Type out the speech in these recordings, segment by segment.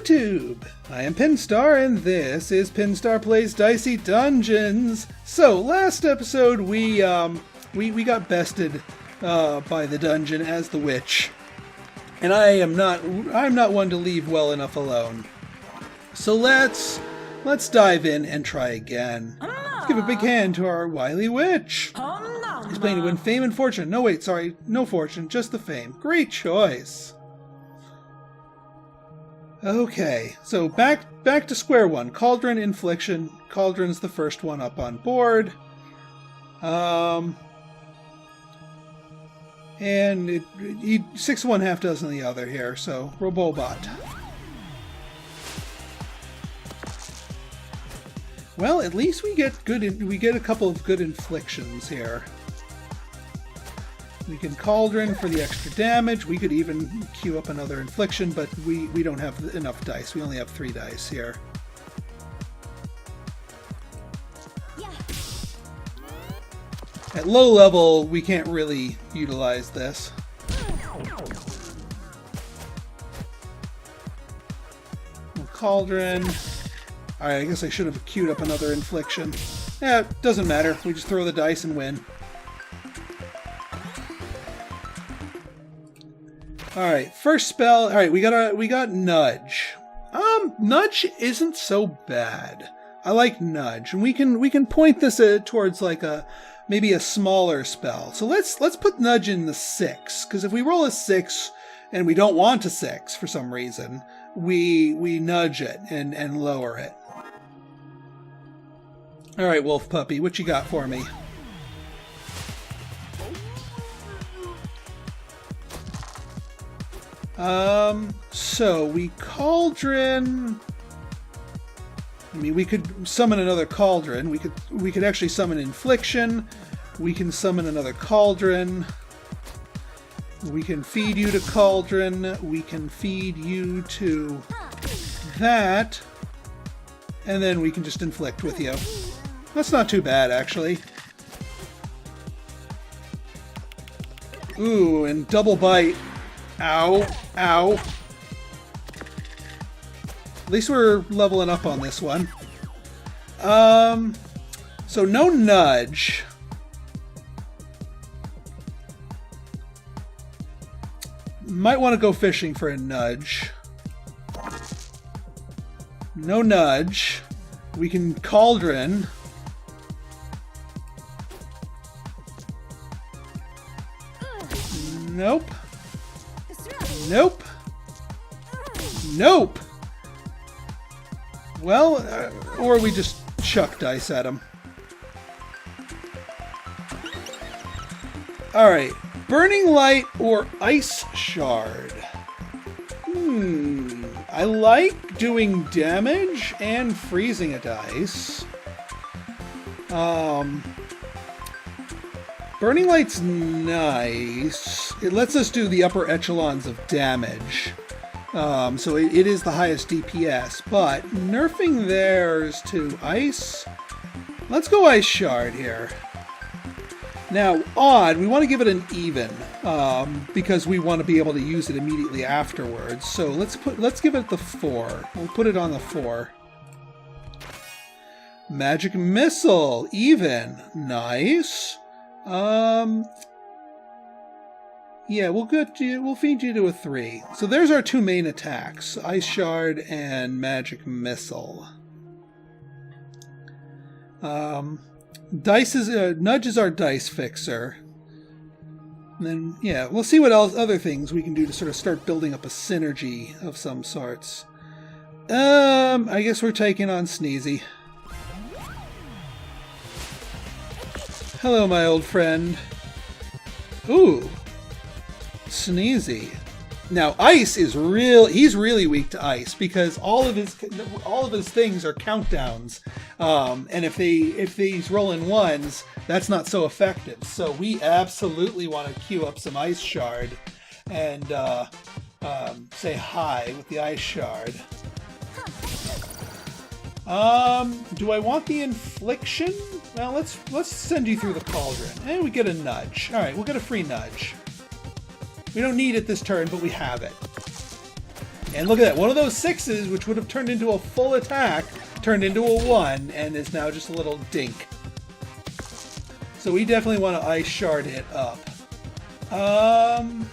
YouTube! I am Pinstar, and this is Pinstar Plays Dicey Dungeons. So, last episode we got bested by the dungeon as the witch, and I'm not one to leave well enough alone. So let's dive in and try again. Let's give a big hand to our wily witch. He's playing to win fame and fortune. No, wait, sorry, no fortune, just the fame. Great choice. Okay, so back to square one. Cauldron Infliction. Cauldron's the first one up on board. And 6 of one, half dozen of the other here, so Robobot. Well, at least we get a couple of good inflictions here. We can Cauldron for the extra damage. We could even queue up another infliction, but we don't have enough dice. We only have 3 dice here. Yeah. At low level, we can't really utilize this. Cauldron. Alright, I guess I should have queued up another infliction. Yeah, it doesn't matter. We just throw the dice and win. Alright, first spell. Alright, we got Nudge. Nudge isn't so bad. I like Nudge. And we can point this towards like maybe a smaller spell. So let's put Nudge in the 6, because if we roll a 6 and we don't want a 6 for some reason, we nudge it and lower it. Alright, Wolf Puppy, what you got for me? So we Cauldron. I mean, we could summon another Cauldron. We could actually summon Infliction. We can summon another Cauldron. We can feed you to Cauldron. We can feed you to that. And then we can just inflict with you. That's not too bad, actually. Ooh, and double bite. Ow. Ow. At least we're leveling up on this one. So no Nudge. Might want to go fishing for a Nudge. No Nudge. We can Cauldron. Nope. Nope. Nope. Well, or we just chuck dice at him. Alright. Burning Light or Ice Shard? I like doing damage and freezing a dice. Burning Light's nice. It lets us do the upper echelons of damage. So it is the highest DPS, but nerfing theirs to Ice. Let's go Ice Shard here. Now, odd, we want to give it an even, because we want to be able to use it immediately afterwards. So let's give it the 4. We'll put it on the 4. Magic Missile, even. Nice. Yeah, we'll feed you to a 3. So there's our 2 main attacks, Ice Shard and Magic Missile. Nudge is our dice fixer. And then, yeah, we'll see what else, other things we can do to sort of start building up a synergy of some sorts. I guess we're taking on Sneezy. Hello, my old friend. Ooh. Sneezy. Now, Ice is he's really weak to Ice because all of his things are countdowns. And if he's rolling 1s, that's not so effective. So we absolutely want to queue up some Ice Shard and say hi with the Ice Shard. Do I want the Infliction? Well, let's send you through the Cauldron. And we get a Nudge. Alright, we'll get a free Nudge. We don't need it this turn, but we have it. And look at that. One of those 6s, which would have turned into a full attack, turned into a 1 and is now just a little dink. So we definitely want to ice shard it up.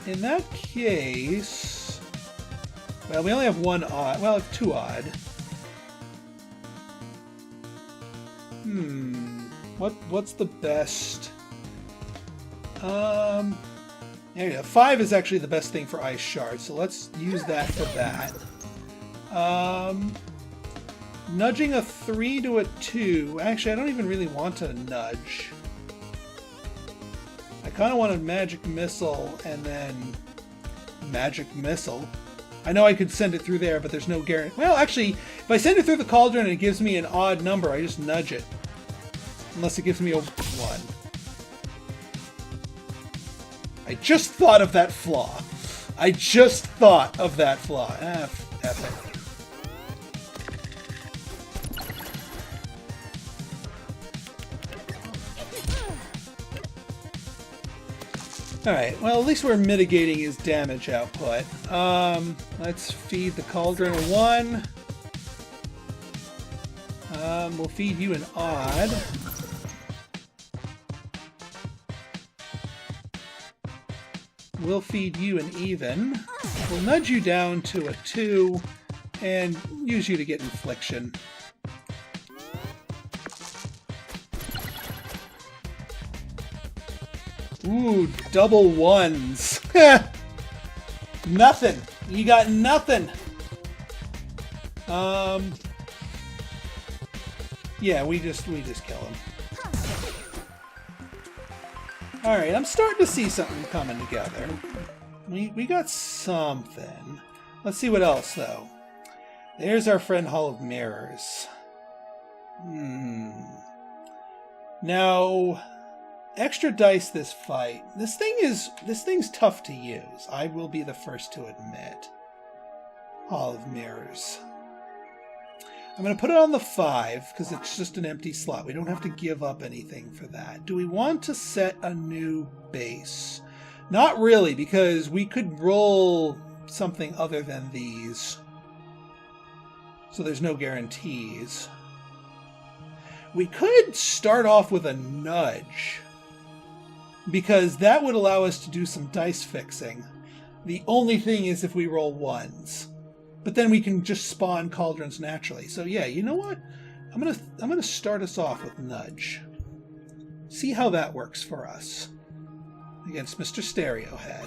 In that case... Well, we only have 1 odd. Well, 2 odd. What's the best? There you go. 5 is actually the best thing for ice shard, so let's use that for that. Nudging a 3 to a 2. Actually, I don't even really want to nudge. I kind of want a magic missile and then magic missile. I know I could send it through there, but there's no guarantee. Well, actually, if I send it through the cauldron and it gives me an odd number, I just nudge it. Unless it gives me a 1. I just thought of that flaw. I just thought of that flaw. F it. Alright, well, at least we're mitigating his damage output. Let's feed the cauldron a 1. We'll feed you an odd. We'll feed you an even. We'll nudge you down to a 2 and use you to get infliction. Ooh, double 1s. Nothing. You got nothing. Yeah, we just kill him. Alright, I'm starting to see something coming together. We got something. Let's see what else, though. There's our friend Hall of Mirrors. Now, extra dice this fight. This thing's tough to use. I will be the first to admit. Hall of Mirrors. I'm going to put it on the 5, because it's just an empty slot. We don't have to give up anything for that. Do we want to set a new base? Not really, because we could roll something other than these. So there's no guarantees. We could start off with a nudge, because that would allow us to do some dice fixing. The only thing is if we roll 1s. But then we can just spawn cauldrons naturally. So yeah, you know what? I'm gonna start us off with nudge. See how that works for us against Mr. Stereo Head.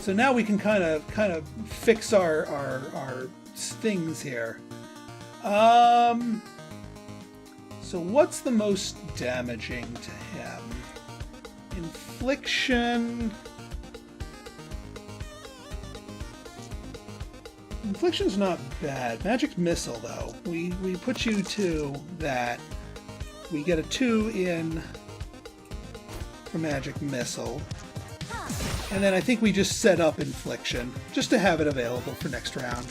So now we can kind of fix our things here. So what's the most damaging to him? Infliction. Infliction's not bad. Magic Missile, though. We put you to that. We get a 2 in for Magic Missile. And then I think we just set up Infliction, just to have it available for next round.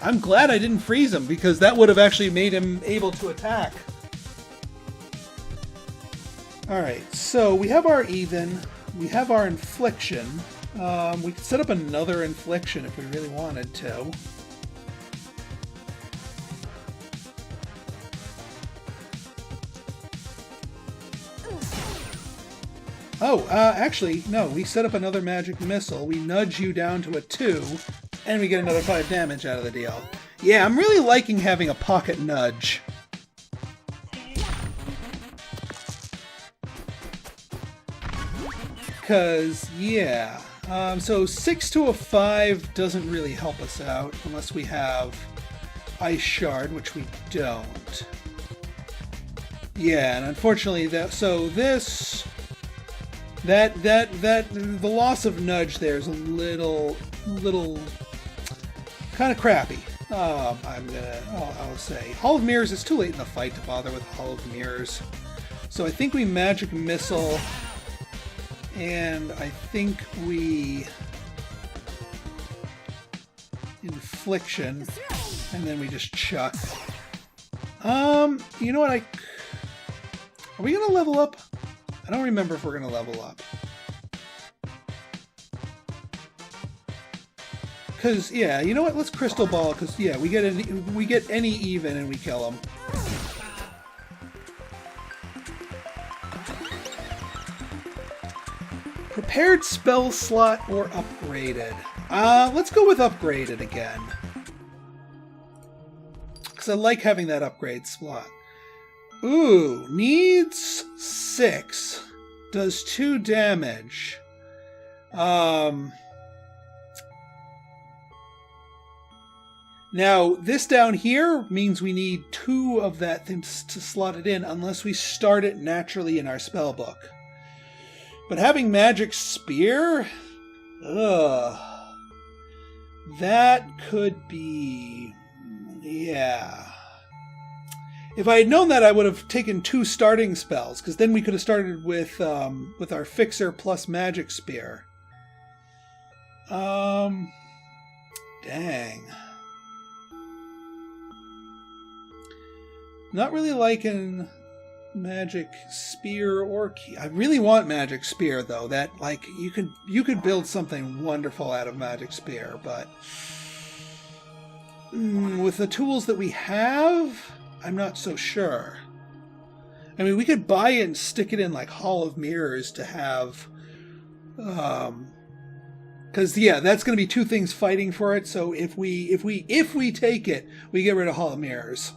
I'm glad I didn't freeze him, because that would have actually made him able to attack. Alright, so we have our even, we have our infliction. We could set up another infliction if we really wanted to. Oh, actually, no, we set up another magic missile. We nudge you down to a 2, and we get another 5 damage out of the deal. Yeah, I'm really liking having a pocket nudge. Because, yeah, so 6 to a 5 doesn't really help us out unless we have Ice Shard, which we don't. Yeah, and unfortunately, the loss of nudge there is a little kind of crappy. I'll say Hall of Mirrors. It's too late in the fight to bother with Hall of Mirrors, so I think we Magic Missile. And I think we Infliction, and then we just chuck. You know what? Are we gonna level up? I don't remember if we're going to level up. Because, yeah, you know what? Let's Crystal Ball, because, yeah, we get any even and we kill them. Prepared spell slot or upgraded? Let's go with upgraded again. Because I like having that upgrade slot. Ooh, needs 6. Does 2 damage. Now, this down here means we need 2 of that thing to slot it in unless we start it naturally in our spell book. But having Magic Spear? Ugh. That could be... yeah. If I had known that, I would have taken 2 starting spells, because then we could have started with our Fixer plus Magic Spear. Dang. Not really liking Magic Spear or Key. I really want Magic Spear, though. That, like, you could build something wonderful out of Magic Spear, but with the tools that we have, I'm not so sure. I mean, we could buy it and stick it in, like, Hall of Mirrors to have, because, yeah, that's going to be 2 things fighting for it, so if we take it, we get rid of Hall of Mirrors.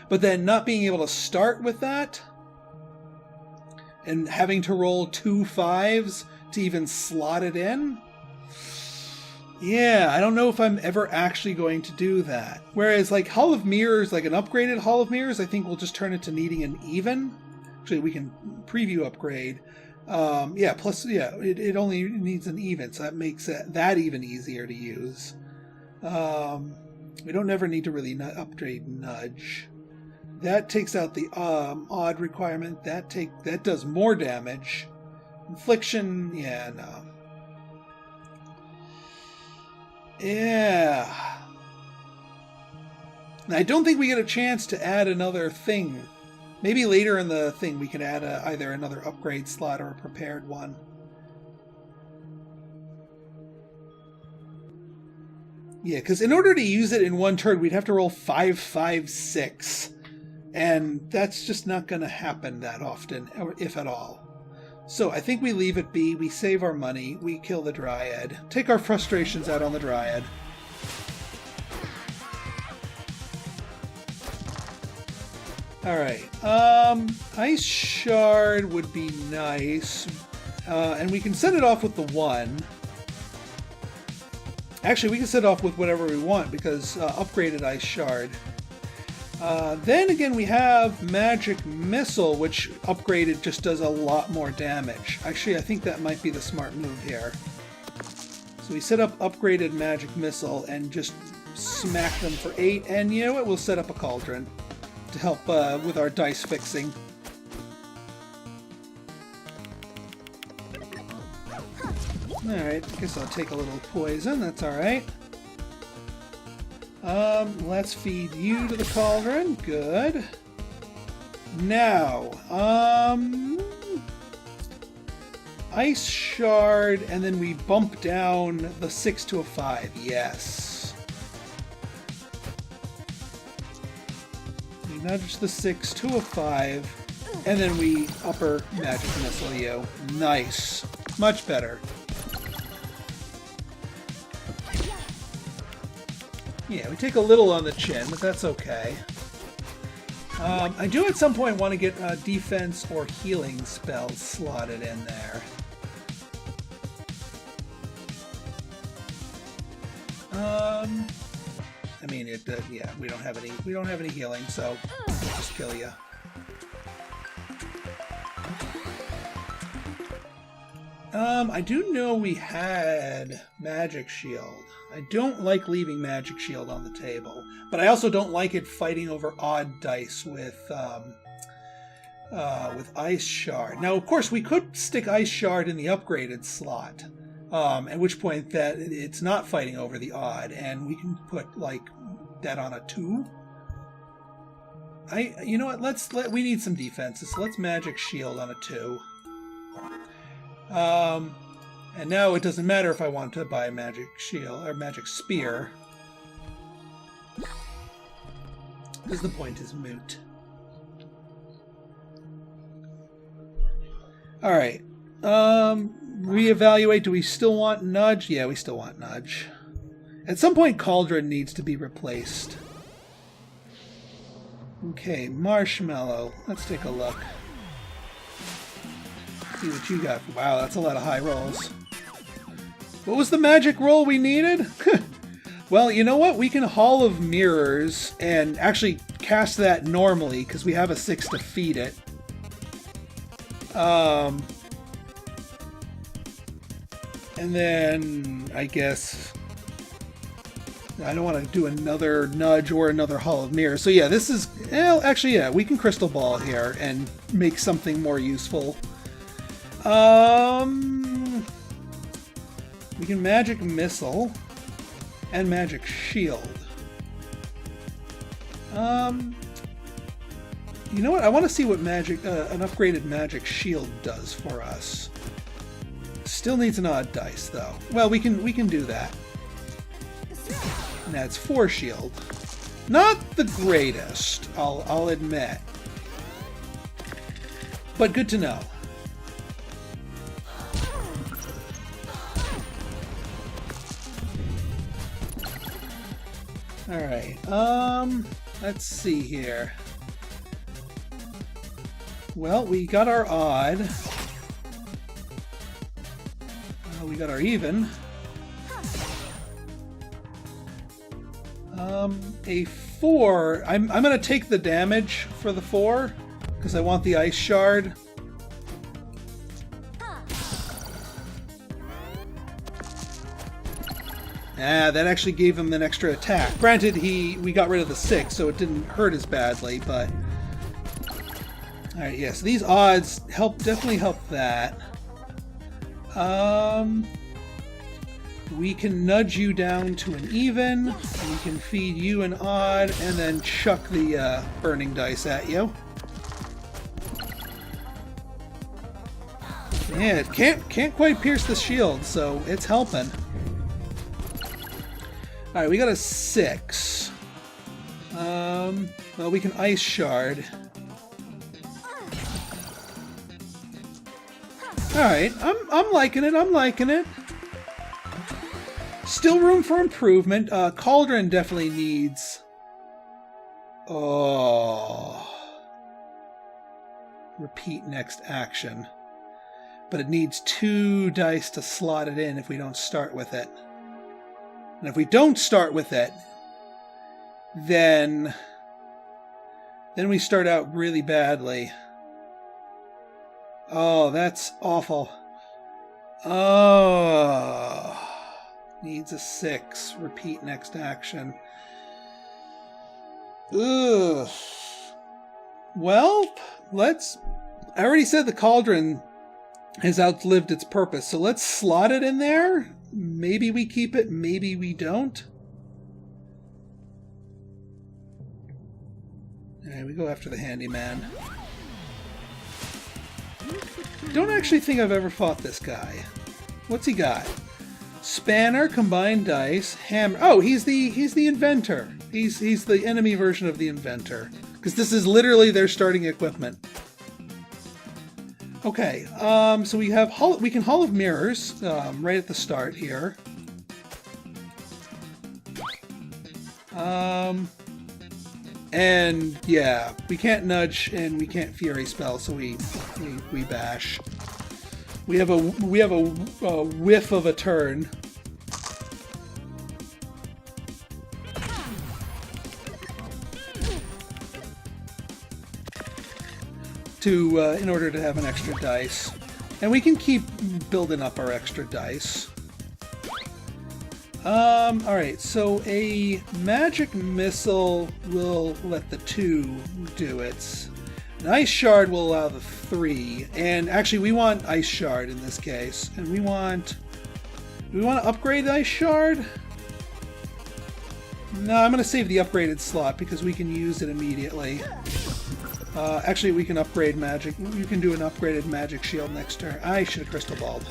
But then not being able to start with that and having to roll 2 5s to even slot it in. Yeah, I don't know if I'm ever actually going to do that. Whereas like Hall of Mirrors, like an upgraded Hall of Mirrors, I think we'll just turn it to needing an even. Actually, we can preview upgrade. Yeah, plus, yeah, it only needs an even, so that makes that even easier to use. We don't ever need to really upgrade Nudge. That takes out the odd requirement. That does more damage. Infliction, yeah, no. Yeah. And I don't think we get a chance to add another thing. Maybe later in the thing we can add either another upgrade slot or a prepared one. Yeah, because in order to use it in one turn, we'd have to roll 5, 5, 6. And that's just not going to happen that often, or if at all. So I think we leave it be, we save our money, we kill the Dryad. Take our frustrations out on the Dryad. Alright, Ice Shard would be nice. And we can set it off with the 1. Actually, we can set it off with whatever we want, because upgraded Ice Shard. Then again, we have Magic Missile, which upgraded just does a lot more damage. Actually, I think that might be the smart move here. So we set up upgraded Magic Missile and just smack them for 8, and you know what? We'll set up a Cauldron to help with our dice fixing. Alright, I guess I'll take a little poison, that's alright. Let's feed you to the Cauldron. Good. Now, Ice Shard, and then we bump down the 6 to a 5. Yes. We nudge the 6 to a 5, and then we upper Magic Missile you. Nice. Much better. Yeah, we take a little on the chin, but that's okay. I do at some point want to get defense or healing spells slotted in there. I mean, yeah, we don't have any healing, so we'll just kill you. I do know we had Magic Shield. I don't like leaving Magic Shield on the table, but I also don't like it fighting over odd dice with Ice Shard. Now, of course, we could stick Ice Shard in the upgraded slot, at which point that it's not fighting over the odd, and we can put like that on a 2. You know what? We need some defenses. So let's magic shield on a 2. And now it doesn't matter if I want to buy a magic shield or magic spear, because the point is moot. All right. Reevaluate. Do we still want nudge? Yeah, we still want nudge. At some point, cauldron needs to be replaced. Okay, marshmallow. Let's take a look. See what you got. Wow, that's a lot of high rolls. What was the magic roll we needed? Well, you know what? We can Hall of Mirrors and actually cast that normally because we have a 6 to feed it. And then I guess I don't want to do another nudge or another Hall of Mirrors. So yeah, this is... Well, actually, yeah, we can Crystal Ball here and make something more useful. We can Magic Missile and Magic Shield. You know what? I want to see what magic an upgraded Magic Shield does for us. Still needs an odd dice, though. Well, we can do that. And that's 4 shield. Not the greatest, I'll admit. But good to know. Alright, let's see here. Well, we got our odd. We got our even. A 4. I'm gonna take the damage for the 4 because I want the ice shard. Ah, that actually gave him an extra attack. Granted, we got rid of the 6, so it didn't hurt as badly, but... Alright, yeah, so these odds definitely help that. We can nudge you down to an even, we can feed you an odd, and then chuck the burning dice at you. Yeah, it can't quite pierce the shield, so it's helping. Alright, we got a 6. Well, we can ice shard. Alright, I'm liking it, I'm liking it. Still room for improvement. Cauldron definitely needs... Oh... Repeat next action. But it needs 2 dice to slot it in if we don't start with it. And if we don't start with it, then we start out really badly. Oh, that's awful. Oh, needs a 6. Repeat next action. Ugh. Well, I already said the cauldron has outlived its purpose, so let's slot it in there. Maybe we keep it, maybe we don't. Alright, we go after the Handyman. Don't actually think I've ever fought this guy. What's he got? Spanner, combined dice, hammer. Oh, he's the inventor. He's the enemy version of the inventor. Because this is literally their starting equipment. Okay, so we can Hall of Mirrors right at the start here. And yeah, we can't nudge and we can't fury spell, so we bash. We have a whiff of a turn. In order to have an extra dice. And we can keep building up our extra dice. Alright, so a magic missile will let the 2 do it. An ice shard will allow the 3. And actually we want ice shard in this case. And do we want to upgrade ice shard? No, I'm going to save the upgraded slot because we can use it immediately. Actually, we can upgrade magic. You can do an upgraded magic shield next turn. I should have crystal balled.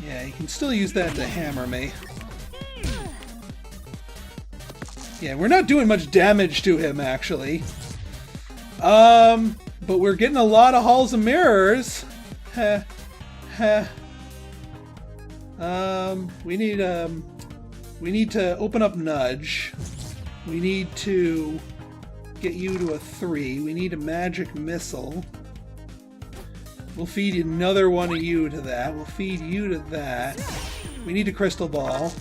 Yeah, you can still use that to hammer me. Yeah, we're not doing much damage to him, actually. But we're getting a lot of halls of mirrors. Heh. Heh. We need to open up Nudge. We need to get you to a 3. We need a magic missile. We'll feed another one of you to that. We'll feed you to that. We need a crystal ball.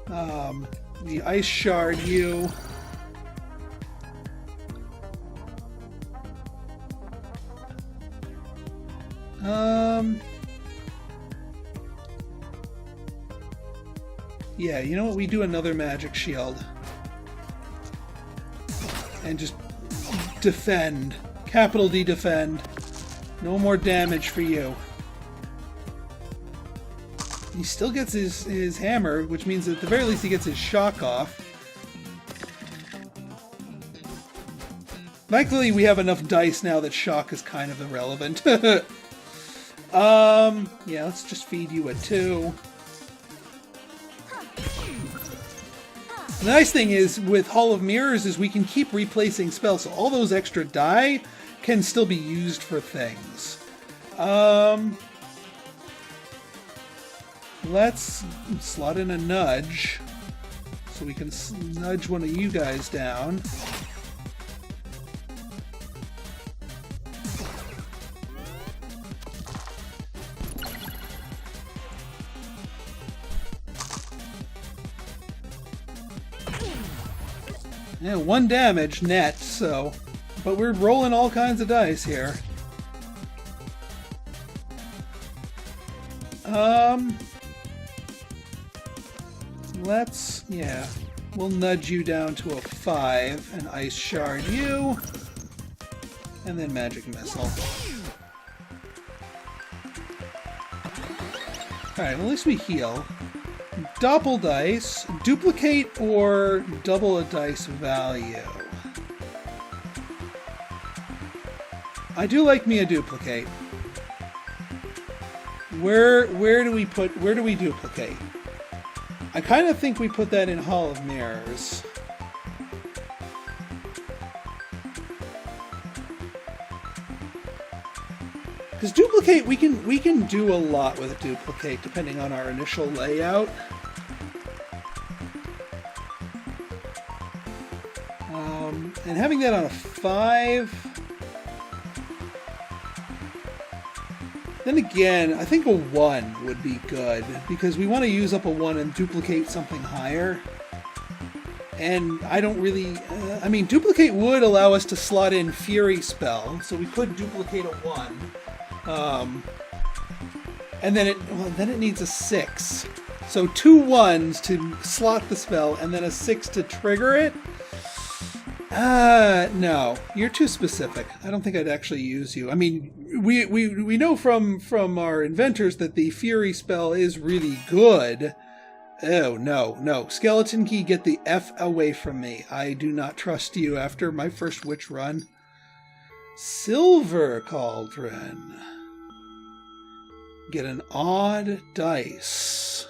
The ice shard you. Yeah, you know what? We do another magic shield. And just defend. Capital D defend. No more damage for you. He still gets his hammer, which means at the very least he gets his shock off. Luckily we have enough dice now that shock is kind of irrelevant. Yeah, let's just feed you a 2. The nice thing is with Hall of Mirrors is we can keep replacing spells, so all those extra die can still be used for things. Let's slot in a nudge so we can nudge one of you guys down. Yeah, 1 damage net, so... But we're rolling all kinds of dice here. Let's... yeah. We'll nudge you down to a 5 and ice shard you. And then magic missile. Alright, well, at least we heal. Double dice, duplicate or double a dice value. I do like me a duplicate. Where do we duplicate? I kind of think we put that in Hall of Mirrors. Because duplicate, we can do a lot with a duplicate depending on our initial layout. And having that on a 5. Then again, I think a 1 would be good because we want to use up a 1 and duplicate something higher. And I don't really... I mean, duplicate would allow us to slot in Fury spell, so we could duplicate a 1. And then it needs a 6. So 2 1s to slot the spell, and then a 6 to trigger it. No, you're too specific. I don't think I'd actually use you. I mean, we know from our inventors that the Fury spell is really good. Oh, no. Skeleton Key, get the F away from me. I do not trust you after my first witch run. Silver Cauldron. Get an odd dice.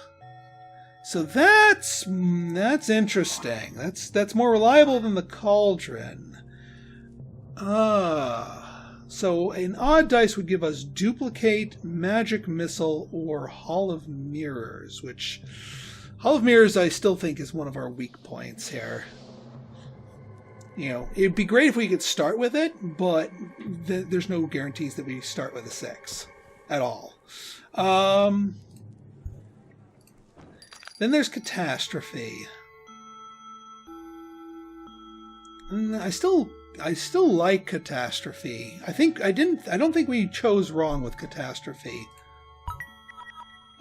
So that's interesting. That's more reliable than the Cauldron. So an odd dice would give us duplicate, magic missile, or Hall of Mirrors, which Hall of Mirrors I still think is one of our weak points here. You know, it'd be great if we could start with it, but there's no guarantees that we start with a 6 at all. Then there's Catastrophe. And I still like Catastrophe. I don't think we chose wrong with Catastrophe.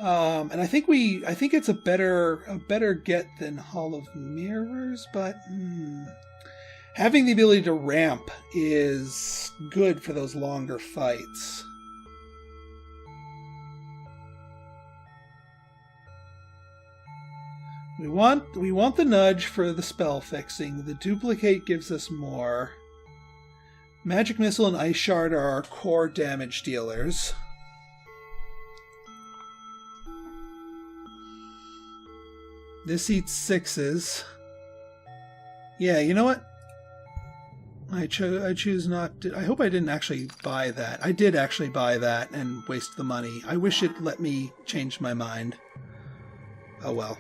And I think it's a better get than Hall of Mirrors, but having the ability to ramp is good for those longer fights. We want the nudge for the spell fixing. The duplicate gives us more. Magic Missile and Ice Shard are our core damage dealers. This eats 6s. Yeah, you know what? I choose not to... I hope I didn't actually buy that. I did actually buy that and waste the money. I wish it let me change my mind. Oh well.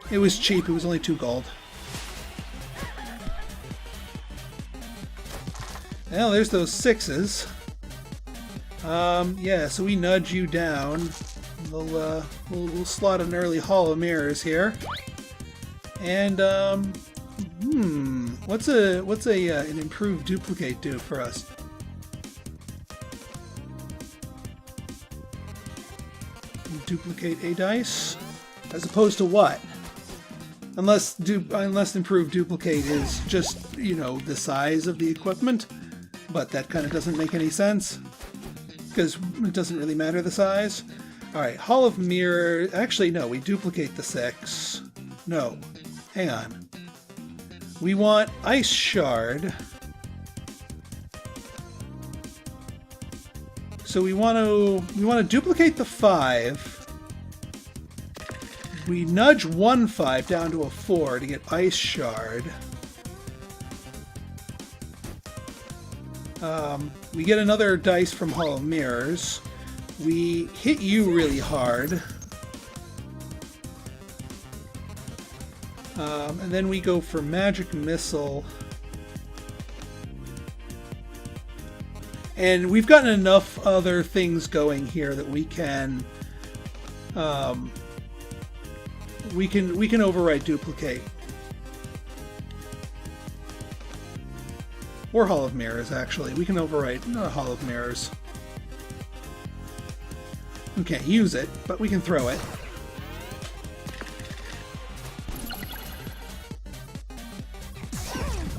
It was cheap. It was only 2 gold. Well, there's those 6s. Yeah, so we nudge you down. We'll slot an early Hall of Mirrors here. And, what's an improved duplicate do for us? Duplicate a dice? As opposed to what? Unless improved duplicate is just, you know, the size of the equipment. But that kind of doesn't make any sense. Because it doesn't really matter the size. Alright, Hall of Mirror... Actually, no, we duplicate the 6. No. Hang on. We want Ice Shard. So we want to duplicate the 5. We nudge 1 5 down to a 4 to get Ice Shard. We get another dice from Hall of Mirrors. We hit you really hard. And then we go for Magic Missile. And we've gotten enough other things going here that we can override duplicate. Or Hall of Mirrors, actually. We can overwrite Hall of Mirrors. We can't use it, but we can throw it.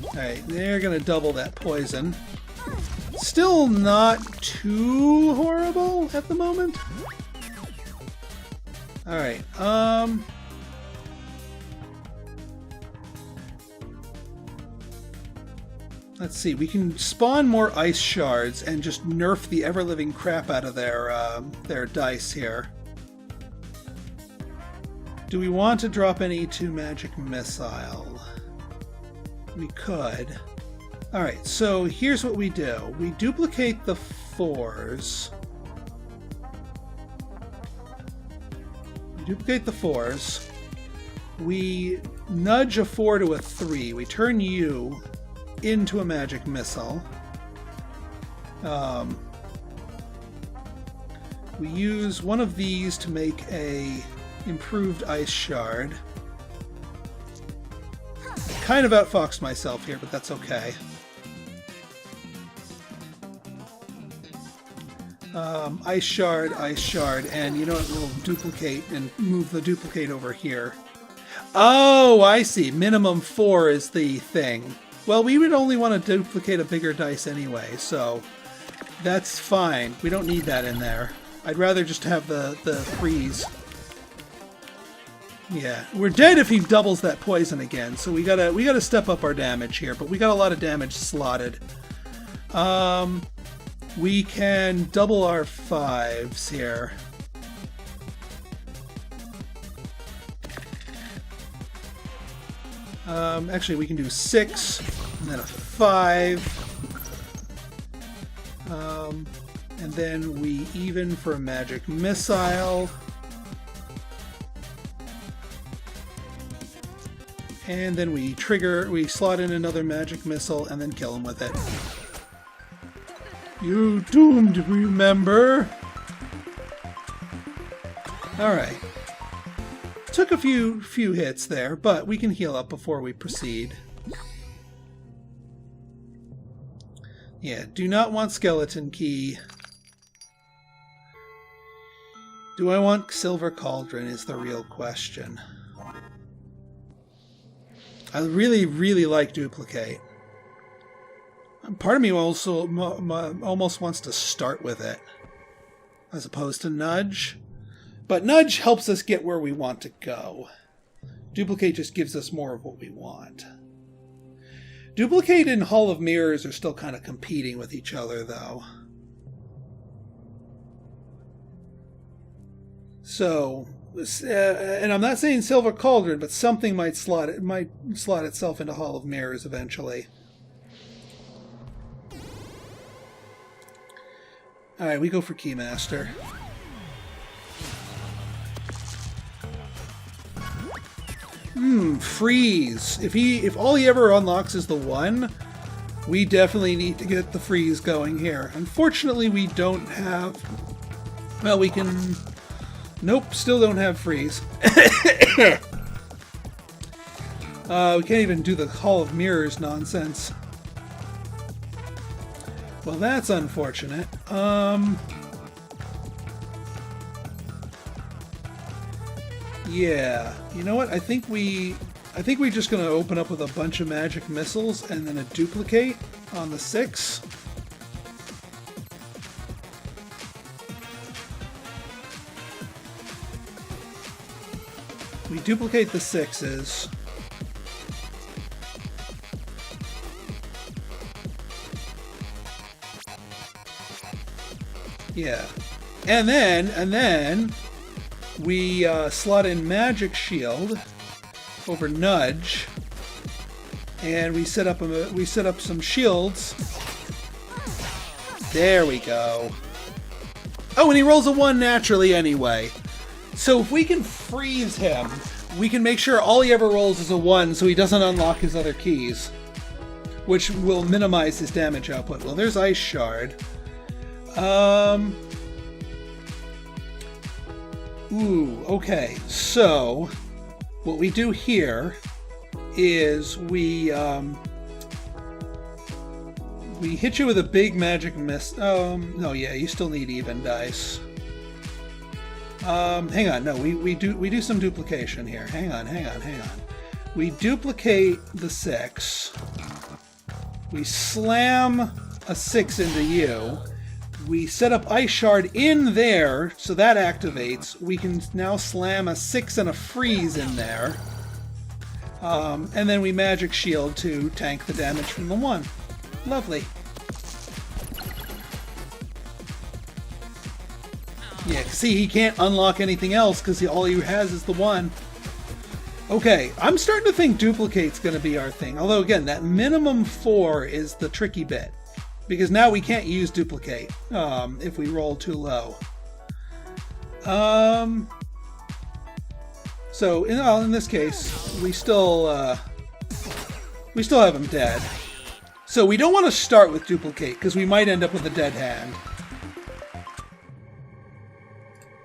Alright, they're gonna double that poison. Still not too horrible at the moment. Alright, let's see, we can spawn more ice shards and just nerf the ever-living crap out of their dice here. Do we want to drop any to Magic Missile? We could. Alright, so here's what we do. We duplicate the 4s. We nudge a 4 to a 3. We turn you into a Magic Missile. We use one of these to make a improved Ice Shard. Kind of outfoxed myself here, but that's okay. Ice Shard, and you know what? We'll duplicate and move the duplicate over here. Oh, I see. Minimum 4 is the thing. Well, we would only want to duplicate a bigger dice anyway, so that's fine. We don't need that in there. I'd rather just have the freeze. Yeah, we're dead if he doubles that poison again, so we gotta step up our damage here, but we got a lot of damage slotted. We can double our 5s here. Actually, we can do 6, and then a 5. And then we even for a Magic Missile. And then we slot in another Magic Missile, and then kill him with it. You doomed, remember? Alright. Took a few hits there, but we can heal up before we proceed. Yeah, do not want Skeleton Key. Do I want Silver Cauldron is the real question. I really, really like Duplicate. Part of me also almost wants to start with it, as opposed to Nudge. But Nudge helps us get where we want to go. Duplicate just gives us more of what we want. Duplicate and Hall of Mirrors are still kind of competing with each other, though. So, and I'm not saying Silver Cauldron, but something might slot itself into Hall of Mirrors eventually. All right, we go for Keymaster. Freeze. If all he ever unlocks is the 1, we definitely need to get the freeze going here. Unfortunately, we don't have... Well, we can... Nope, still don't have freeze. We can't even do the Hall of Mirrors nonsense. Well, that's unfortunate. Yeah, you know what? I think we're just gonna open up with a bunch of magic missiles and then a duplicate on the 6. We duplicate the 6s. Yeah, and then we slot in Magic Shield over Nudge, and we set up some shields. There we go. Oh, and he rolls a 1 naturally anyway. So if we can freeze him, we can make sure all he ever rolls is a 1, so he doesn't unlock his other keys, which will minimize his damage output. Well, there's Ice Shard. Ooh, okay. So, what we do here is we hit you with a big magic miss. No, yeah, you still need even dice. Hang on, no, we do some duplication here. Hang on. We duplicate the 6. We slam a 6 into you. We set up Ice Shard in there, so that activates. We can now slam a 6 and a freeze in there. And then we Magic Shield to tank the damage from the 1. Lovely. Yeah, see, he can't unlock anything else because all he has is the 1. Okay, I'm starting to think Duplicate's going to be our thing. Although, again, that minimum 4 is the tricky bit. Because now we can't use Duplicate if we roll too low. So in this case, we still have him dead. So we don't want to start with Duplicate because we might end up with a dead hand.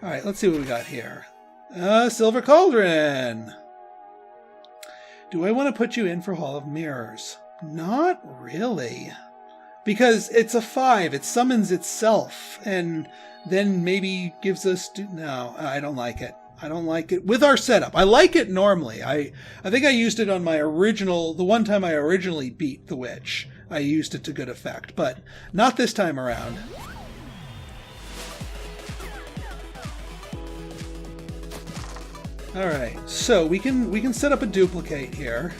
All right, let's see what we got here. Silver Cauldron. Do I want to put you in for Hall of Mirrors? Not really. Because it's a 5, it summons itself, and then maybe gives us... No, I don't like it. I don't like it with our setup. I like it normally. I think I used it on my original... The one time I originally beat the Witch, I used it to good effect, but not this time around. Alright, so we can set up a duplicate here.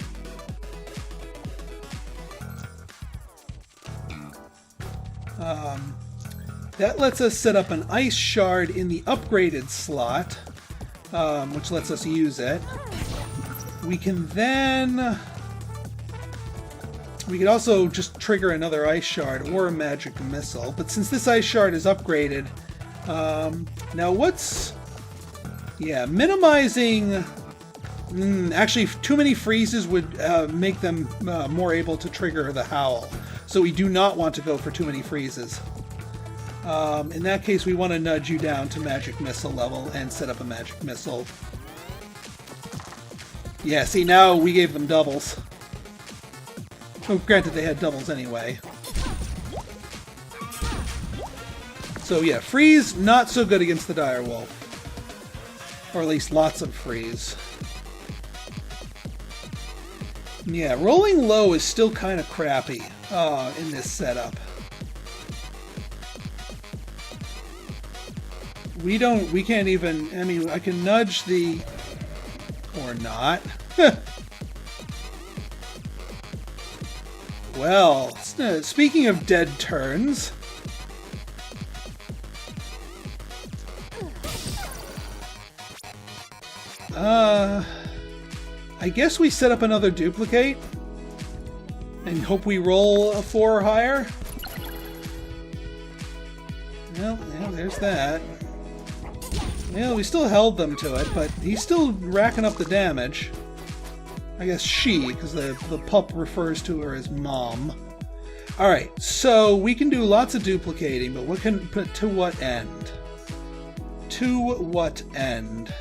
That lets us set up an Ice Shard in the upgraded slot, which lets us use it. We can then... We could also just trigger another Ice Shard or a Magic Missile, but since this Ice Shard is upgraded... now what's... Yeah, minimizing... actually, too many freezes would make them more able to trigger the Howl. So we do not want to go for too many freezes. In that case, we want to nudge you down to Magic Missile level and set up a Magic Missile. Yeah, see, now we gave them doubles. Oh, granted, they had doubles anyway. So yeah, freeze, not so good against the Direwolf. Or at least lots of freeze. Yeah, rolling low is still kind of crappy in this setup. We can't even, I mean, I can nudge the, or not. Well, speaking of dead turns... I guess we set up another duplicate and hope we roll a 4 or higher. Well, yeah, there's that. Well, we still held them to it, but he's still racking up the damage. I guess she, because the pup refers to her as Mom. Alright, so we can do lots of duplicating, but to what end? To what end?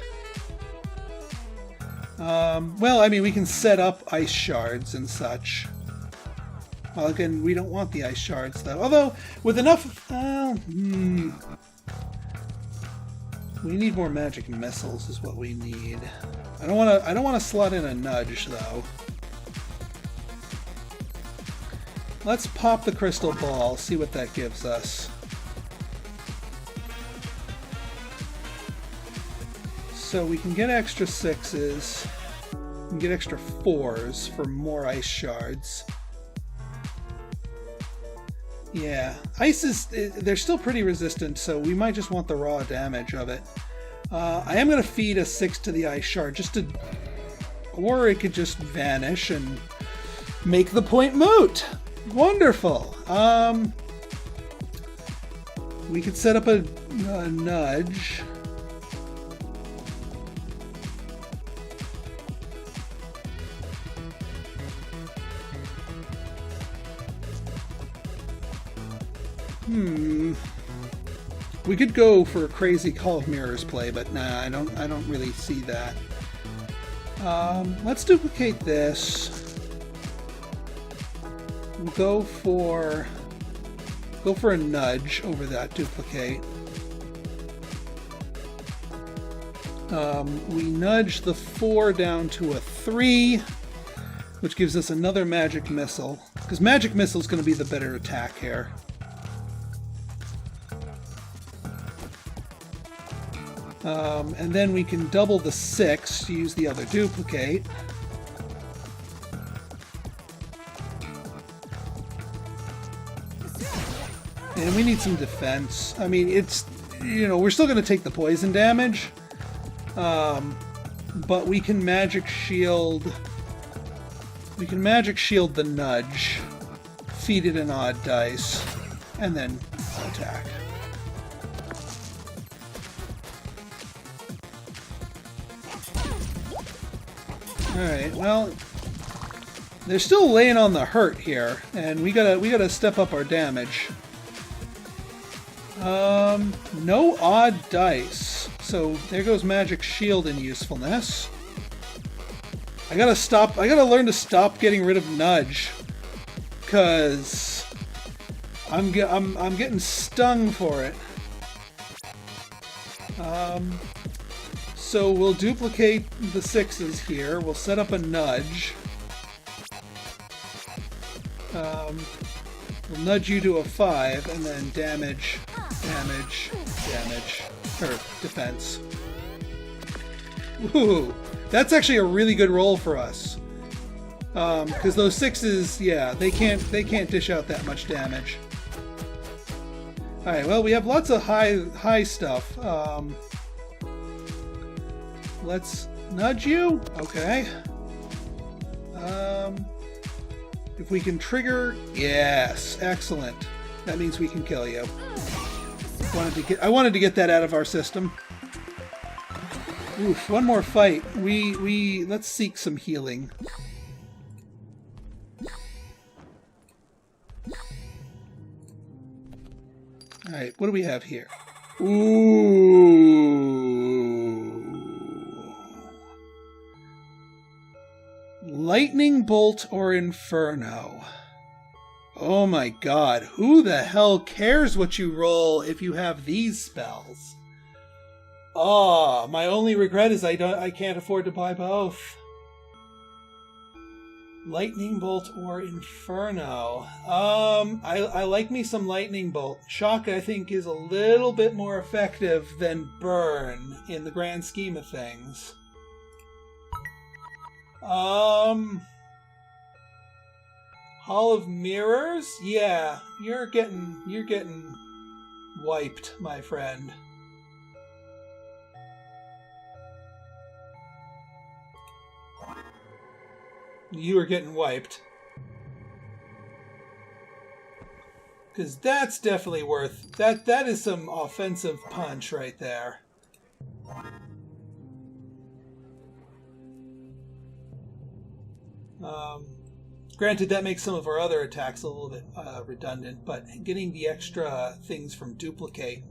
Well, I mean, we can set up ice shards and such. Well, again, we don't want the ice shards, though. Although, with enough... we need more magic missiles, is what we need. I don't want to slot in a nudge, though. Let's pop the crystal ball, see what that gives us. So we can get extra 6s. We can get extra 4s for more ice shards. Yeah, ice is... they're still pretty resistant, so we might just want the raw damage of it. I am going to feed a 6 to the ice shard, just to... or it could just vanish and make the point moot! Wonderful! We could set up a nudge. We could go for a crazy Hall of Mirrors play, but nah, I don't really see that. Let's duplicate this. We'll go for a nudge over that duplicate. We nudge the 4 down to a 3, which gives us another magic missile, because magic missile is going to be the better attack here. And then we can double the 6 to use the other duplicate. And we need some defense. I mean, it's, you know, we're still going to take the poison damage. But we can magic shield... we can magic shield the nudge, feed it an odd dice, and then attack. Alright, well, they're still laying on the hurt here, and we gotta step up our damage. No odd dice, so there goes magic shield in usefulness. I gotta learn to stop getting rid of nudge, cause I'm getting stung for it. So we'll duplicate the 6s here. We'll set up a nudge. We'll nudge you to a 5, and then damage, or defense. Ooh, that's actually a really good roll for us. Because those 6s, yeah, they can't dish out that much damage. All right, well, we have lots of high stuff. Let's nudge you. Okay. If we can trigger, yes, excellent. That means we can kill you. I wanted to get that out of our system. Oof, one more fight. Let's seek some healing. All right, what do we have here? Ooh. Lightning Bolt or Inferno? Oh my god, who the hell cares what you roll if you have these spells? Oh, my only regret is I can't afford to buy both. Lightning Bolt or Inferno? I like me some Lightning Bolt. Shock, I think, is a little bit more effective than Burn in the grand scheme of things. Hall of Mirrors? Yeah, you're getting wiped, my friend. You are getting wiped. Because that's definitely worth... That is some offensive punch right there. Granted, that makes some of our other attacks a little bit redundant, but getting the extra things from duplicate.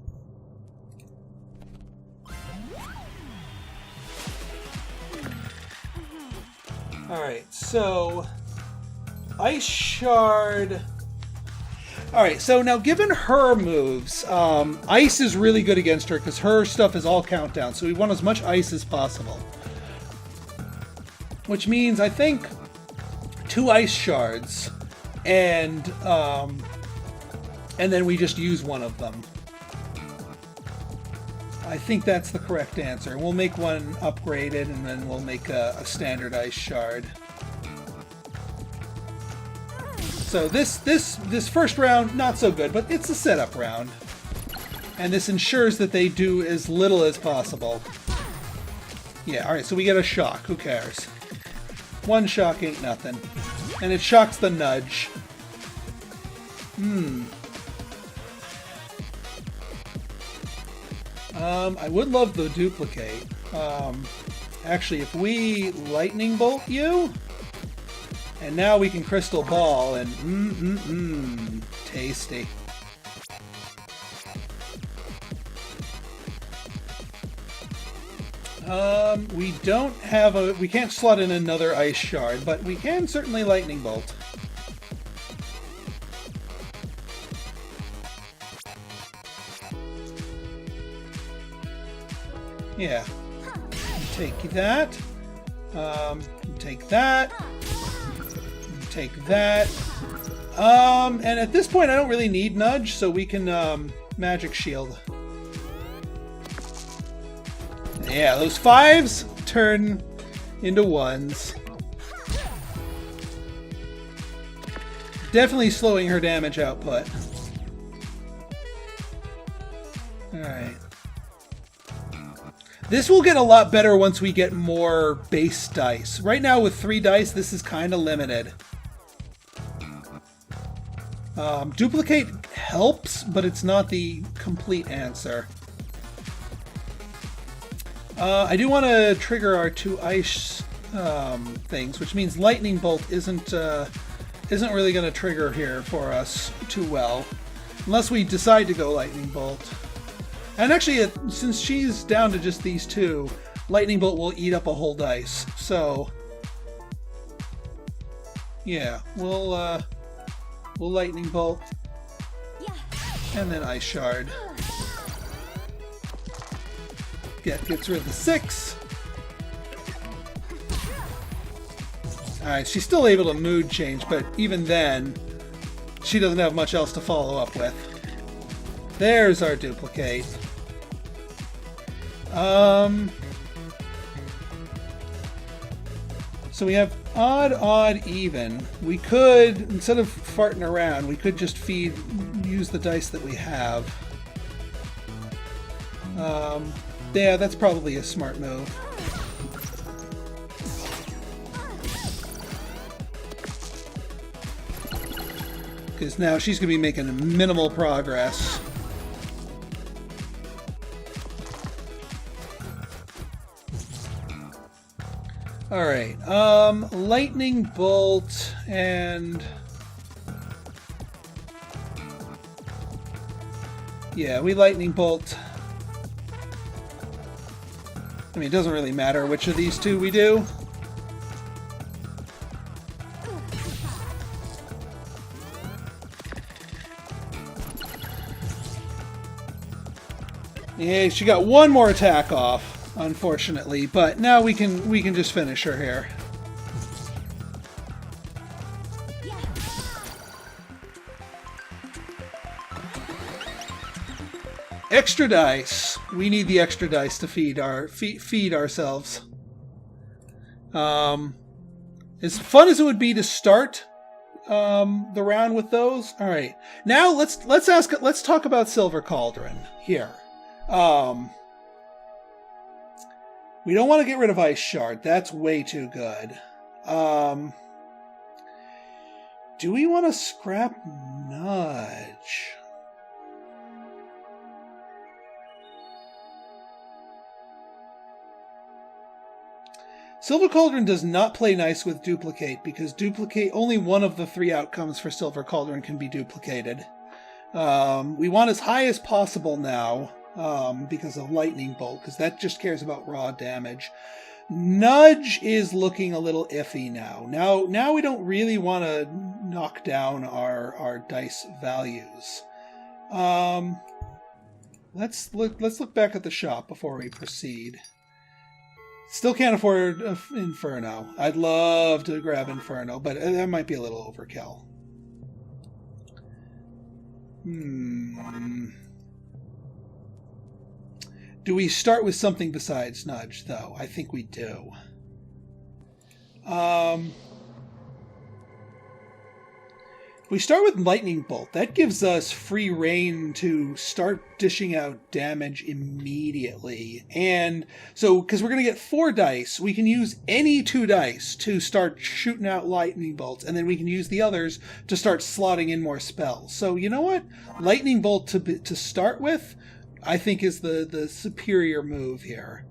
Alright, so... Ice Shard... Alright, so now given her moves, ice is really good against her because her stuff is all countdown, so we want as much ice as possible. Which means, I think, 2 ice shards, and then we just use one of them. I think that's the correct answer. We'll make one upgraded, and then we'll make a standard ice shard. So this first round, not so good, but it's a setup round. And this ensures that they do as little as possible. Yeah, alright, so we get a shock. Who cares? One shock ain't nothing. And it shocks the nudge. I would love the duplicate. Actually, if we lightning bolt you... And now we can crystal ball and tasty. We don't have we can't slot in another ice shard, but we can certainly lightning bolt. Yeah. Take that. Take that. Take that. And at this point I don't really need nudge, so we can magic shield. Yeah, those 5s turn into 1s. Definitely slowing her damage output. Alright. This will get a lot better once we get more base dice. Right now with 3 dice, this is kind of limited. Duplicate helps, but it's not the complete answer. I do want to trigger our 2 ice things, which means lightning bolt isn't really going to trigger here for us too well, unless we decide to go lightning bolt. And actually, since she's down to just these 2, lightning bolt will eat up a whole dice. So yeah, we'll lightning bolt, and then ice shard. Gets rid of the 6. Alright, she's still able to mood change, but even then, she doesn't have much else to follow up with. There's our duplicate. So we have odd, odd, even. We could, instead of farting around, we could just use the dice that we have. Yeah, that's probably a smart move. Because now she's going to be making minimal progress. Alright, lightning bolt and... Yeah, we lightning bolt. I mean, it doesn't really matter which of these 2 we do. Yeah, she got one more attack off, unfortunately, but now we can just finish her here. Extra dice. We need the extra dice to feed ourselves. As fun as it would be to start the round with those. All right, now let's talk about Silver Cauldron here. We don't want to get rid of Ice Shard. That's way too good. Do we want to scrap Nudge? Silver Cauldron does not play nice with Duplicate, because only one of the 3 outcomes for Silver Cauldron can be duplicated. We want as high as possible now, because of Lightning Bolt, because that just cares about raw damage. Nudge is looking a little iffy now. Now we don't really want to knock down our dice values. Let's look back at the shop before we proceed. Still can't afford Inferno. I'd love to grab Inferno, but that might be a little overkill. Do we start with something besides Nudge, though? I think we do. We start with Lightning Bolt. That gives us free reign to start dishing out damage immediately. And so, because we're going to get 4 dice, we can use any 2 dice to start shooting out Lightning Bolts, and then we can use the others to start slotting in more spells. So, you know what? Lightning Bolt to start with, I think, is the superior move here.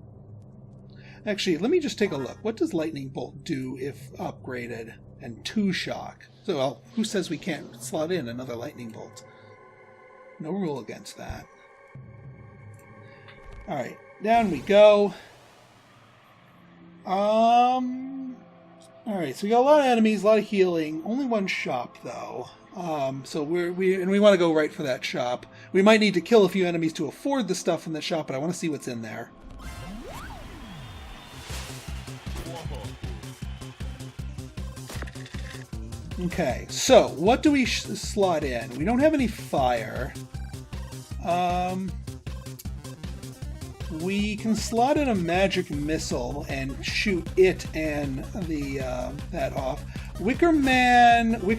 Actually, let me just take a look. What does Lightning Bolt do if upgraded? And 2 Shock. So, well, who says we can't slot in another Lightning Bolt? No rule against that. Alright, down we go. Alright, so we got a lot of enemies, a lot of healing. Only 1 shop, though. So we want to go right for that shop. We might need to kill a few enemies to afford the stuff in the shop, but I want to see what's in there. Okay, so what do we slot in? We don't have any fire. We can slot in a magic missile and shoot it and that off. Wicker Man, we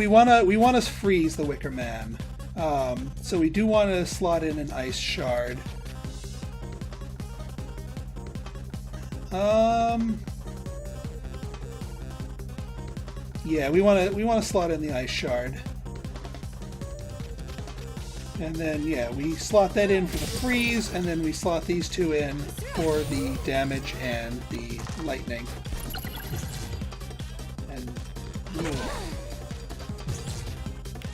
want to freeze the Wicker Man. So we do want to slot in an ice shard. Yeah, we want to slot in the ice shard. And then, yeah, we slot that in for the freeze, and then we slot these 2 in for the damage and the lightning. And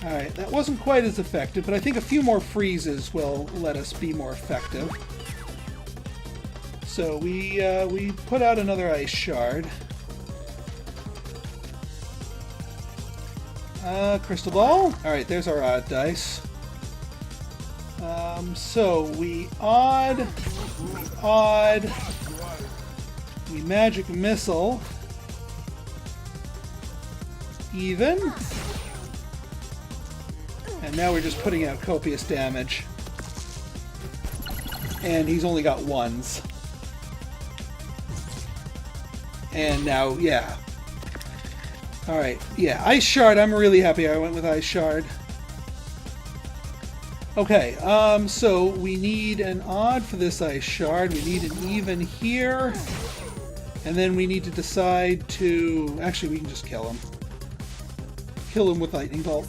alright, that wasn't quite as effective, but I think a few more freezes will let us be more effective. So we put out another ice shard. Crystal ball. Alright, there's our odd dice. So we odd, we magic missile, even, and now we're just putting out copious damage. And he's only got 1s. And now, yeah. Alright, yeah, Ice Shard, I'm really happy I went with Ice Shard. Okay, so we need an odd for this Ice Shard, we need an even here, and then we need to decide to... Actually, we can just kill him. Kill him with Lightning Bolt.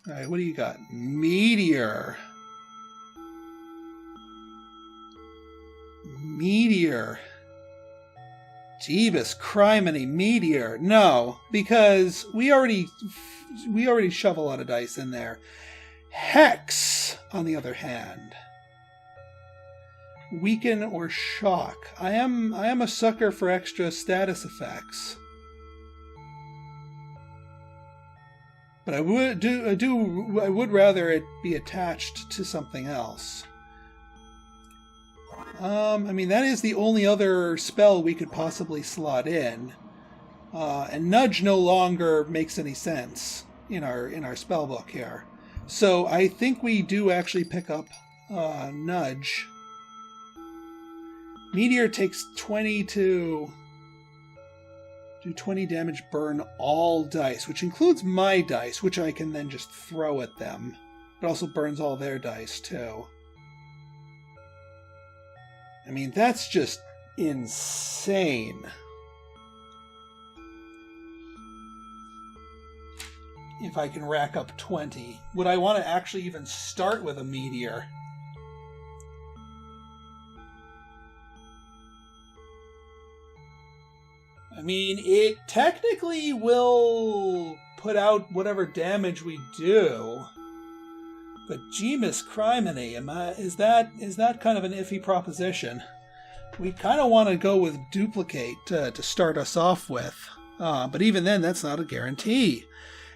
Alright, what do you got? Meteor. Meteor. Jeebus criminy, Meteor. No, because we already shove a lot of dice in there. Hex, on the other hand. Weaken or shock. I am a sucker for extra status effects. But I would rather it be attached to something else. I mean, that is the only other spell we could possibly slot in. And Nudge no longer makes any sense in our spell book here. So I think we do actually pick up Nudge. Meteor takes 20 to do 20 damage, burn all dice, which includes my dice, which I can then just throw at them. It also burns all their dice, too. I mean, that's just insane. If I can rack up 20. Would I want to actually even start with a meteor? I mean, it technically will put out whatever damage we do. But Jemus Criminy, is that kind of an iffy proposition? We kind of want to go with Duplicate to start us off with. But even then, that's not a guarantee.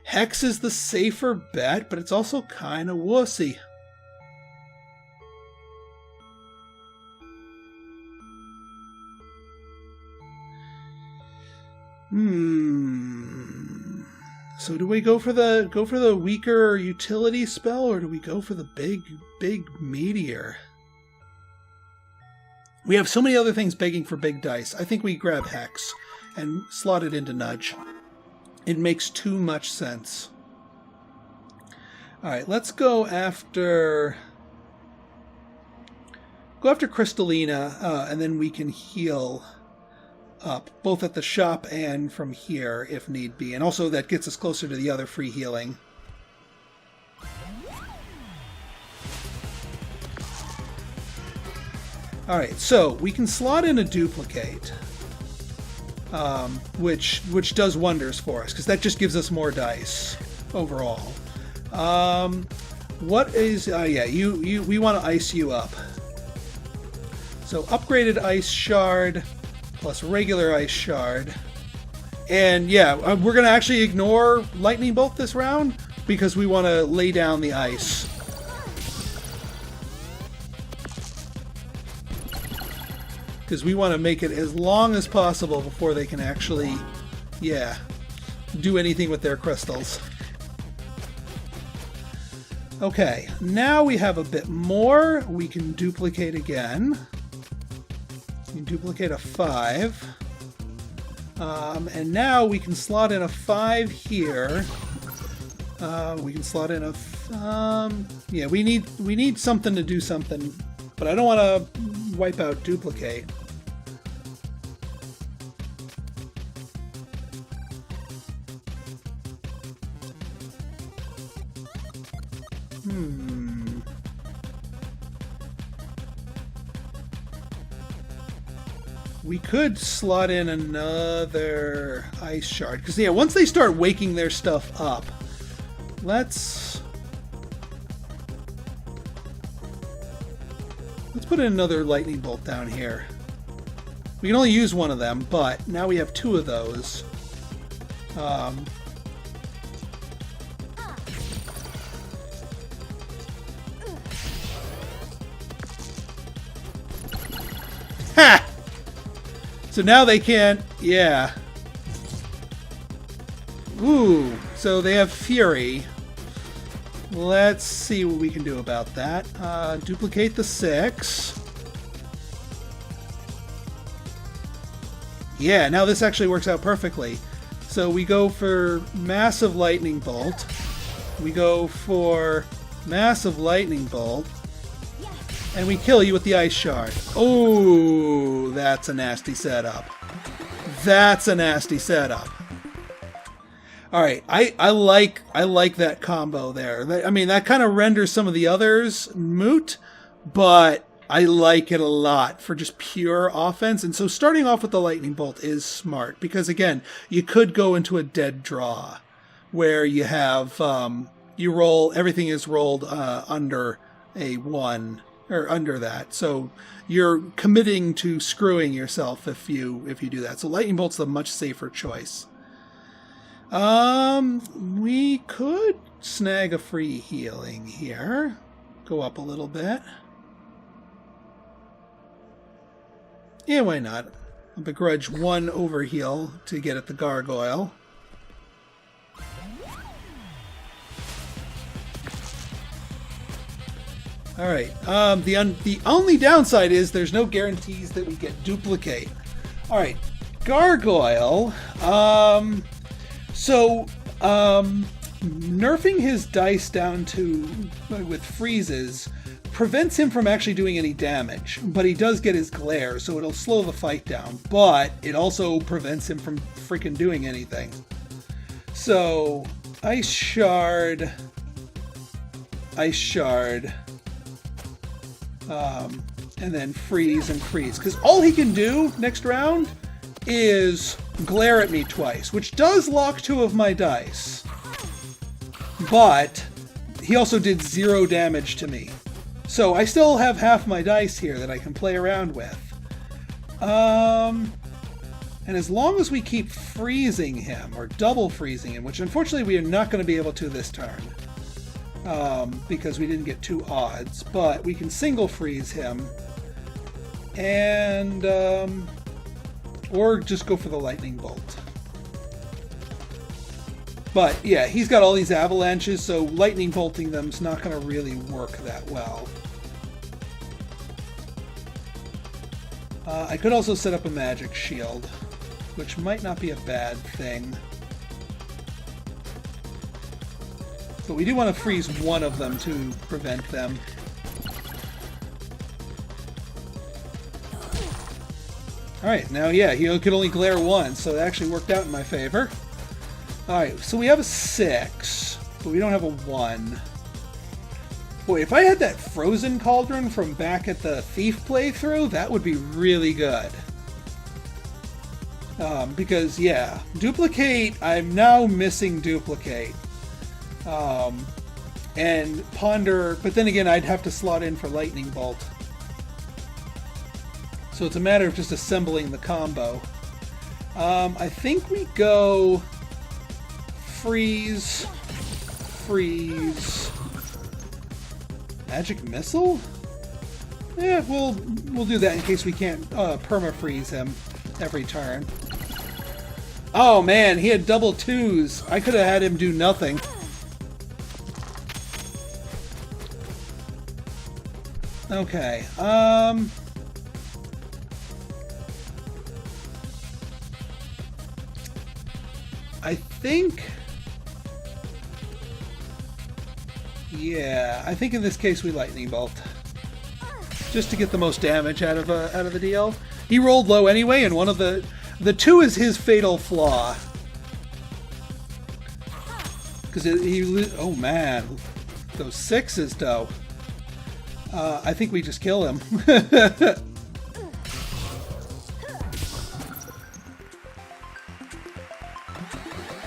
Hex is the safer bet, but it's also kind of wussy. So do we go for the weaker utility spell, or do we go for the big meteor? We have so many other things begging for big dice. I think we grab Hex and slot it into Nudge. It makes too much sense. All right, let's go after Crystallina, and then we can heal up, both at the shop and from here, if need be. And also that gets us closer to the other free healing. Alright, so we can slot in a Duplicate, which does wonders for us, because that just gives us more dice overall. What is... we want to ice you up. So upgraded Ice Shard plus regular Ice Shard. And yeah, we're going to actually ignore Lightning Bolt this round because we want to lay down the ice. Because we want to make it as long as possible before they can actually, do anything with their crystals. Okay, now we have a bit more. We can duplicate again. We can duplicate a 5. And now we can slot in a 5 here. We can slot in a... we need something to do something. But I don't want to wipe out Duplicate. We could slot in another Ice Shard. Because, once they start waking their stuff up, let's put in another Lightning Bolt down here. We can only use one of them, but now we have 2 of those. Ha! So now they can't... Ooh, so they have Fury. Let's see what we can do about that. Duplicate the 6. Yeah, now this actually works out perfectly. So we go for Massive Lightning Bolt. We go for Massive Lightning Bolt. And we kill you with the Ice Shard. Oh, that's a nasty setup. That's a nasty setup. All right, I like that combo there. I mean, that kind of renders some of the others moot, but I like it a lot for just pure offense. And so starting off with the Lightning Bolt is smart because, again, you could go into a dead draw where you have you roll, everything is rolled under a 1 or under that. So you're committing to screwing yourself if you do that. So Lightning Bolt's a much safer choice. We could snag a free healing here. Go up a little bit. Yeah, why not? I'll begrudge 1 overheal to get at the gargoyle. All right. The only downside is there's no guarantees that we get duplicate. All right. Gargoyle. Nerfing his dice down to with freezes prevents him from actually doing any damage, but he does get his glare, so it'll slow the fight down, but it also prevents him from freaking doing anything. So, Ice Shard, and then freeze and freeze, because all he can do next round is glare at me twice, which does lock 2 of my dice, but he also did 0 damage to me. So I still have half my dice here that I can play around with. And as long as we keep freezing him, or double freezing him, which unfortunately we are not going to be able to this turn, because we didn't get 2 odds, but we can single freeze him, and or just go for the lightning bolt. But yeah, he's got all these avalanches, so lightning bolting them is not going to really work that well. I could also set up a magic shield, which might not be a bad thing. But we do want to freeze one of them to prevent them. Alright, now yeah, he could only glare 1, so it actually worked out in my favor. Alright, so we have a 6, but we don't have a 1. Boy, if I had that frozen cauldron from back at the Thief playthrough, that would be really good. Because, yeah, duplicate, I'm now missing duplicate. And ponder, but then again, I'd have to slot in for lightning bolt. So it's a matter of just assembling the combo. I think we go freeze, freeze, magic missile? Yeah, we'll do that in case we can't perma-freeze him every turn. Oh man, he had double 2s. I could have had him do nothing. Okay, I think... Yeah, I think in this case we lightning bolt. Just to get the most damage out of the deal. He rolled low anyway, and one of the 2 is his fatal flaw. Because oh man, those 6s though. I think we just kill him.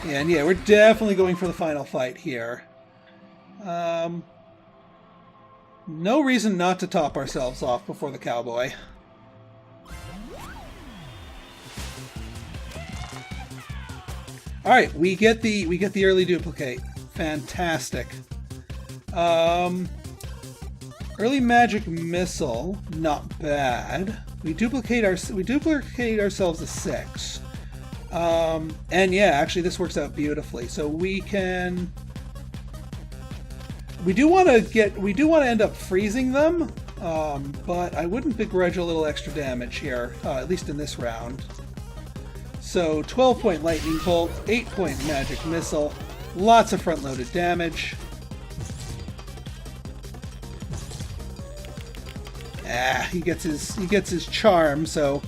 And yeah, we're definitely going for the final fight here. No reason not to top ourselves off before the cowboy. All right, we get the early duplicate. Fantastic. Early magic missile, not bad. We duplicate ourselves a 6. And yeah, actually this works out beautifully. So we do want to end up freezing them, but I wouldn't begrudge a little extra damage here, at least in this round. So 12-point lightning bolt, 8-point magic missile, lots of front-loaded damage. He gets his charm, so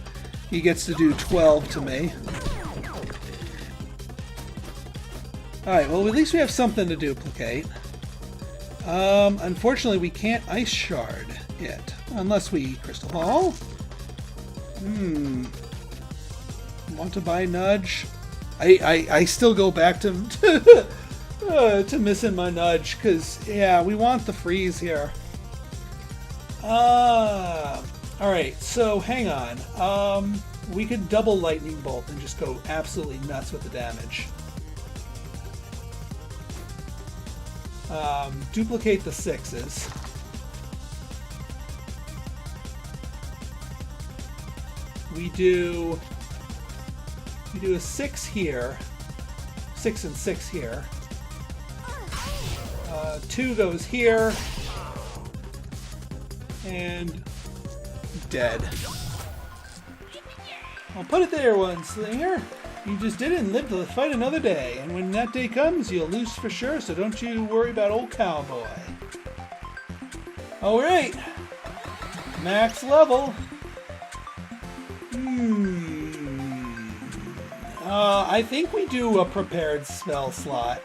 he gets to do 12 to me. Alright, well at least we have something to duplicate. Unfortunately we can't ice shard it, unless we crystal ball. Want to buy nudge? I still go back to to missing my nudge, because yeah, we want the freeze here. Alright, so hang on. We could double lightning bolt and just go absolutely nuts with the damage. Duplicate the 6s. We do a 6 here, 6 and 6 here. 2 goes here. And dead. I'll put it there once, Slinger. You just didn't live to fight another day, and when that day comes, you'll lose for sure, so don't you worry about old cowboy. Alright. Max level. I think we do a prepared spell slot.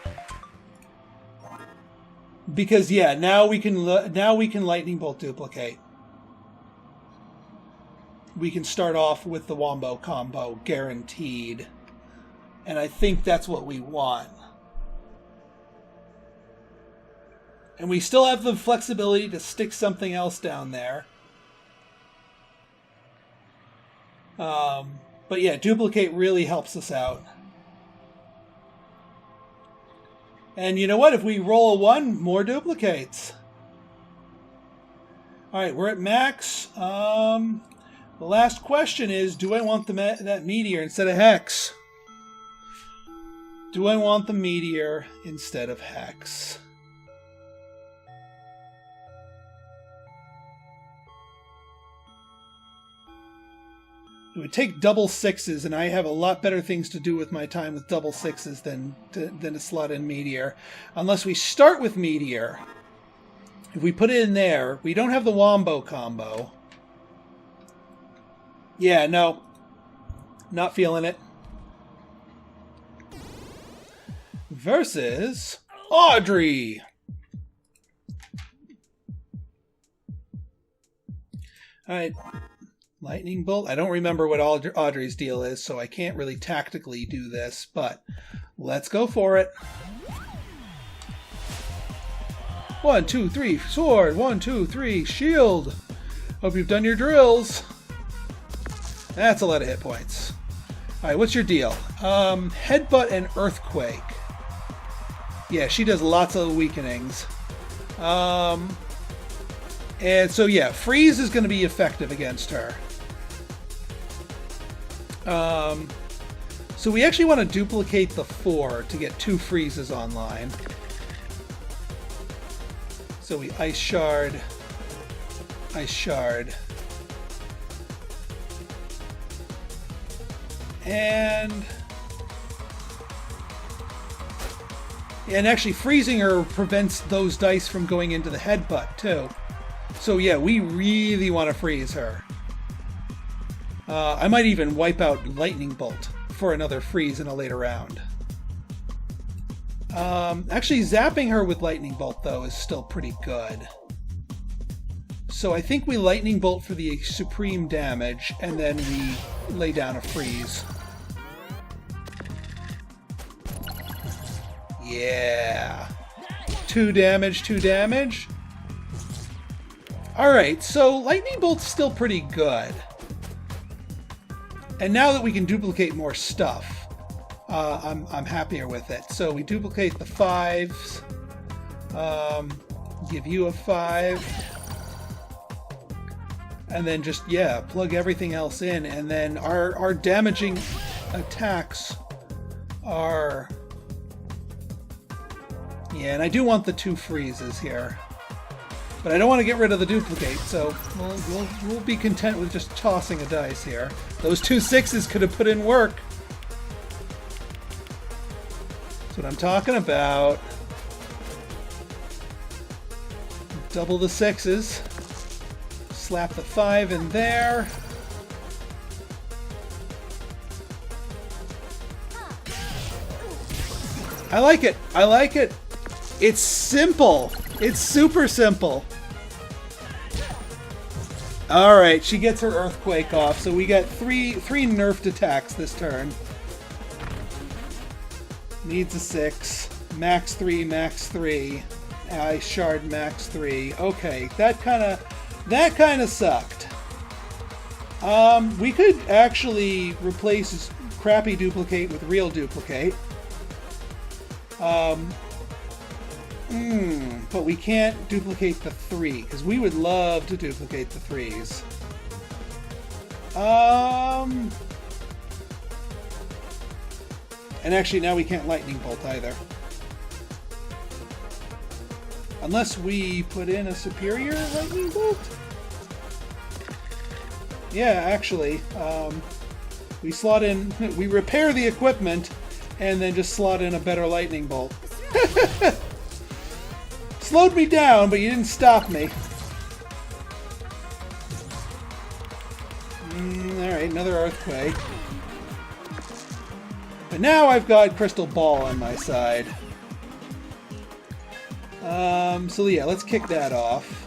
Because, yeah, now we can lightning bolt duplicate. We can start off with the wombo combo, guaranteed. And I think that's what we want. And we still have the flexibility to stick something else down there. But yeah, duplicate really helps us out. And you know what? If we roll a 1, more duplicates. Alright, we're at max. The last question is, do I want that meteor instead of Hex? Do I want the meteor instead of Hex? It would take double 6s, and I have a lot better things to do with my time with double 6s than to slot in meteor. Unless we start with meteor. If we put it in there, we don't have the wombo combo. Yeah, no. Not feeling it. Versus Audrey. Alright. Lightning bolt. I don't remember what Audrey's deal is, so I can't really tactically do this, but let's go for it. 1, 2, 3, sword. 1, 2, 3, shield. Hope you've done your drills. That's a lot of hit points. Alright, what's your deal? Headbutt and earthquake. Yeah, she does lots of weakenings. And so yeah, freeze is going to be effective against her. So we actually want to duplicate the 4 to get 2 freezes online. So we ice shard, ice shard. And actually freezing her prevents those dice from going into the headbutt too. So yeah, we really want to freeze her. I might even wipe out lightning bolt for another freeze in a later round. Actually zapping her with lightning bolt though is still pretty good. So I think we lightning bolt for the supreme damage and then we lay down a freeze. Yeah. 2 damage, 2 damage. Alright, so lightning bolt's still pretty good. And now that we can duplicate more stuff, I'm happier with it. So we duplicate the 5s. Give you a 5. And then just, yeah, plug everything else in. And then our damaging attacks are... Yeah, and I do want the 2 freezes here. But I don't want to get rid of the duplicate, so we'll be content with just tossing a dice here. Those 2 6s could have put in work. That's what I'm talking about. Double the 6s. Slap the 5 in there. I like it. I like it. It's simple. It's super simple. Alright, she gets her earthquake off, so we got three nerfed attacks this turn. Needs a 6. Max 3, max 3. Ice shard max 3. Okay, that kinda sucked. We could actually replace crappy duplicate with real duplicate. But we can't duplicate the 3, because we would love to duplicate the 3s. And actually now we can't lightning bolt either. Unless we put in a superior lightning bolt? Yeah, actually, we slot in, we repair the equipment, and then just slot in a better lightning bolt. Slowed me down, but you didn't stop me. Alright, another earthquake. But now I've got Crystal Ball on my side. So yeah, let's kick that off.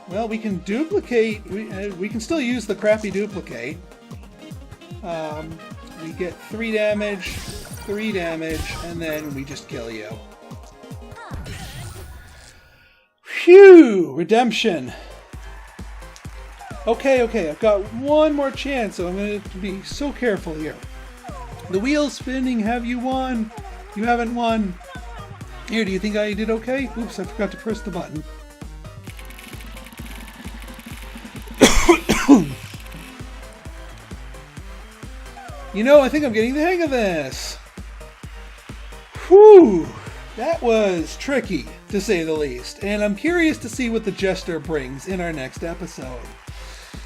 Well, we can duplicate. We can still use the crappy duplicate. We get 3 damage, and then we just kill you. Phew! Redemption. Okay, I've got one more chance, so I'm going to be so careful here. The wheel's spinning. Have you won? You haven't won. Here, do you think I did okay? Oops, I forgot to press the button. You know, I think I'm getting the hang of this. Whew! That was tricky, to say the least. And I'm curious to see what the Jester brings in our next episode.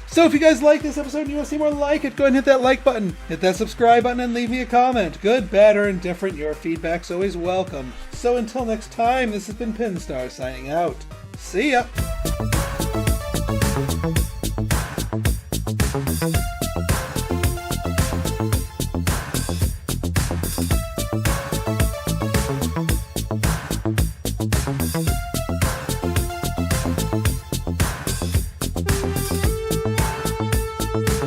So if you guys like this episode and you want to see more like it, go ahead and hit that like button, hit that subscribe button, and leave me a comment. Good, bad, or indifferent, your feedback's always welcome. So until next time, this has been Pinstar signing out. See ya!